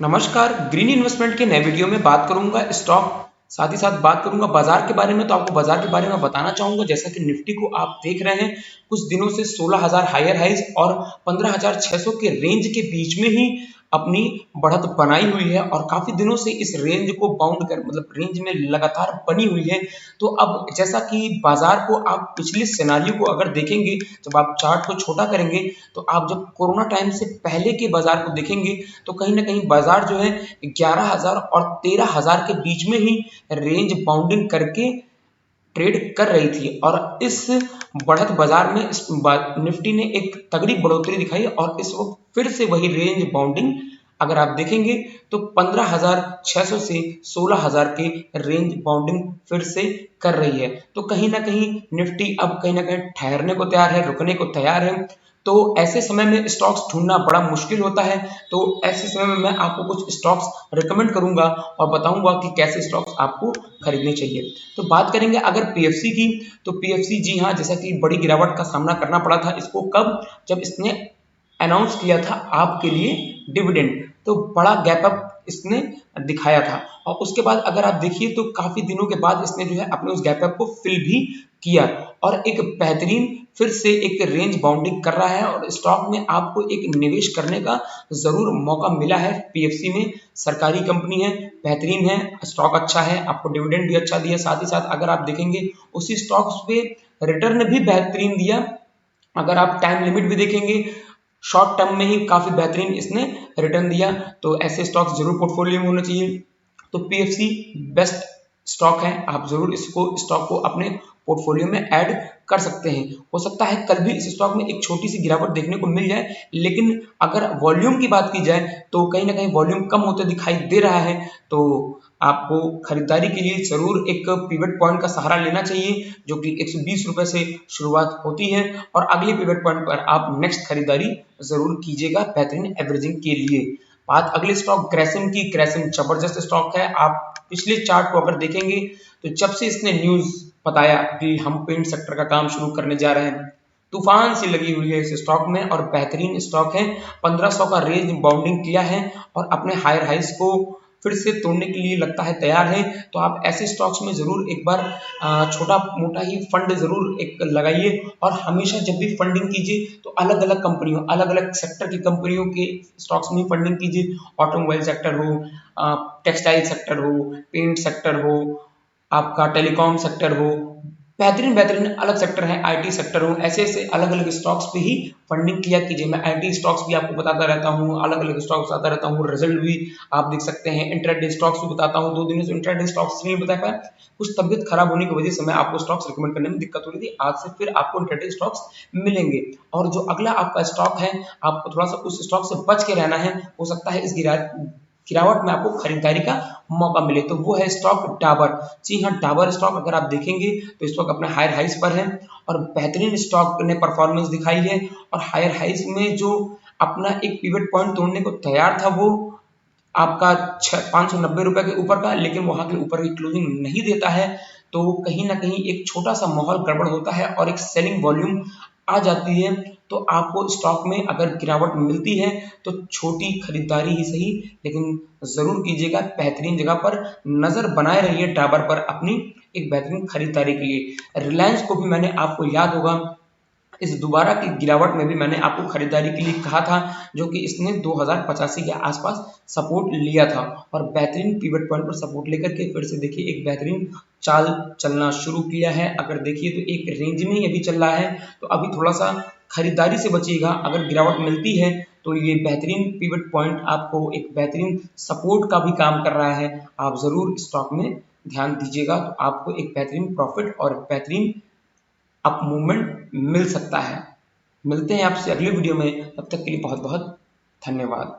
नमस्कार। Green investment के नए वीडियो में बात करूंगा स्टॉक, साथ ही साथ बात करूंगा बाजार के बारे में। तो आपको बाजार के बारे में बताना चाहूंगा, जैसा कि निफ्टी को आप देख रहे हैं कुछ दिनों से 16,000 हायर हाइज और 15,600 के रेंज के बीच में ही अपनी बढ़त बनाई हुई है और काफी दिनों से इस रेंज को बाउंड कर मतलब रेंज में लगातार बनी हुई है। तो अब जैसा कि बाजार को आप पिछले सिनारियो को अगर देखेंगे, जब आप चार्ट को छोटा करेंगे तो आप जब कोरोना टाइम से पहले के बाजार को देखेंगे तो कहीं ना कहीं बाजार जो है 11,000 और 13,000 के बीच में ही रेंज बाउंडिंग करके ट्रेड कर रही थी। और इस बढ़त बाजार में निफ्टी ने एक तगड़ी बढ़ोतरी दिखाई और इस वक्त फिर से वही रेंज बाउंडिंग अगर आप देखेंगे तो 15,600 से 16,000 के रेंज बाउंडिंग फिर से कर रही है। तो कहीं ना कहीं निफ्टी अब कहीं ना कहीं ठहरने को तैयार है, रुकने को तैयार है। तो ऐसे समय में स्टॉक्स ढूंढना बड़ा मुश्किल होता है। तो ऐसे समय में मैं आपको कुछ स्टॉक्स रिकमेंड करूंगा और बताऊंगा कि कैसे स्टॉक्स आपको खरीदने चाहिए। तो बात करेंगे अगर पीएफसी की, तो पीएफसी जी हाँ, जैसा कि बड़ी गिरावट का सामना करना पड़ा था इसको, कब? जब इसने अनाउंस किया था आपके लिए डिविडेंड, तो बड़ा गैप अप इसने दिखाया था। और उसके बाद अगर आप देखिए तो काफी दिनों के बाद इसने जो है अपने उस गैप अप को फिल भी किया और एक बेहतरीन फिर से एक रेंज बाउंडिंग कर रहा है। और स्टॉक में आपको एक निवेश करने का जरूर मौका मिला है। पीएफसी में सरकारी कंपनी है, बेहतरीन है, स्टॉक अच्छा है, आपको डिविडेंड भी अच्छा दिया। साथ ही साथ अगर आप देखेंगे उसी स्टॉक्स पे रिटर्न भी बेहतरीन दिया। अगर आप टाइम लिमिट भी देखेंगे, शॉर्ट टर्म में ही काफी बेहतरीन इसने रिटर्न दिया। तो ऐसे स्टॉक्स जरूर पोर्टफोलियो में होने चाहिए। तो पीएफसी बेस्ट स्टॉक है, आप जरूर इसको स्टॉक को अपने पोर्टफोलियो में ऐड कर सकते हैं। हो सकता है कल भी इस स्टॉक में एक छोटी सी गिरावट देखने को मिल जाए, लेकिन अगर वॉल्यूम की बात की जाए तो कहीं ना कहीं वॉल्यूम कम होते दिखाई दे रहा है। तो आपको खरीदारी के लिए जरूर एक पिवट पॉइंट का सहारा लेना चाहिए, जो कि 120 रुपए से शुरुआत होती है और अगले पिवट पॉइंट पर आप नेक्स्ट खरीदारी जरूर कीजिएगा बेहतरीन एवरेजिंग के लिए। बात अगले स्टॉक ग्रेसिम की, ग्रेसिम जबरदस्त स्टॉक है। आप पिछले चार्ट को अगर देखेंगे तो जब से इसने न्यूज बताया कि हम पेंट सेक्टर का काम शुरू करने जा रहे हैं, तूफान सी लगी हुई है इस स्टॉक में और बेहतरीन स्टॉक है। 1500 का रेंज बाउंडिंग किया है और अपने हायर हाइस को फिर से तोड़ने के लिए लगता है तैयार है। तो आप ऐसे स्टॉक्स में जरूर एक बार छोटा मोटा ही फंड जरूर एक लगाइए और हमेशा जब भी फंडिंग कीजिए तो अलग अलग कंपनियों, अलग अलग सेक्टर की कंपनियों के स्टॉक्स में फंडिंग कीजिए। ऑटोमोबाइल सेक्टर हो, टेक्सटाइल सेक्टर हो, पेंट सेक्टर हो, आपका टेलीकॉम सेक्टर हो, बेहतरीन बेहतरीन अलग सेक्टर है, आईटी सेक्टर हो, ऐसे ऐसे अलग अलग स्टॉक्स पे ही फंडिंग किया कीजिए। मैं आईटी स्टॉक्स भी आपको बताता रहता हूँ, अलग अलग स्टॉक्स आता रहता हूँ, रिजल्ट भी आप देख सकते हैं। इंट्राडे स्टॉक्स भी बताता हूँ। 2 दिनों से इंट्राडे स्टॉक्स नहीं बता पाया, कुछ तबियत खराब होने की वजह से मैं आपको स्टॉक्स रिकमेंड करने में दिक्कत हो रही थी। आज से फिर आपको इंट्राडे स्टॉक्स मिलेंगे। और जो अगला आपका स्टॉक है, आपको थोड़ा सा उस स्टॉक से बच के रहना है। हो सकता है इस गिरावट में आपको खरीदारी का मौका मिले, तो वो है स्टॉक डाबर। जी हाँ, डाबर स्टॉक अगर आप देखेंगे तो स्टॉक अपने हायर हाइस पर है और बेहतरीन स्टॉक ने परफॉर्मेंस दिखाई है। और हायर हाइस में जो अपना एक पिवट पॉइंट तोड़ने को तैयार था वो आपका 590 रुपए के ऊपर का, लेकिन वहां के ऊपर की क्लोजिंग नहीं देता है। तो कहीं ना कहीं एक छोटा सा माहौल गड़बड़ होता है और एक सेलिंग वॉल्यूम आ जाती है। तो आपको स्टॉक में अगर गिरावट मिलती है तो छोटी खरीदारी ही सही, लेकिन जरूर कीजिएगा। बेहतरीन जगह पर नजर बनाए रहिए डाबर पर अपनी एक बेहतरीन खरीदारी के लिए। रिलायंस को भी मैंने आपको याद होगा इस दोबारा की गिरावट में भी मैंने आपको खरीदारी के लिए कहा था, जो कि इसने 2085 के आसपास सपोर्ट लिया था और बेहतरीन पिवट पॉइंट पर सपोर्ट लेकर के फिर से देखिए एक बेहतरीन चाल चलना शुरू किया है। अगर देखिए तो एक रेंज में ही अभी चल रहा है, तो अभी थोड़ा सा खरीदारी से बचिएगा। अगर गिरावट मिलती है तो ये बेहतरीन पिवट पॉइंट आपको एक बेहतरीन सपोर्ट का भी काम कर रहा है। आप जरूर स्टॉक में ध्यान दीजिएगा, तो आपको एक बेहतरीन प्रॉफिट और बेहतरीन अप मूवमेंट मिल सकता है। मिलते हैं आपसे अगले वीडियो में, तब तक के लिए बहुत बहुत धन्यवाद।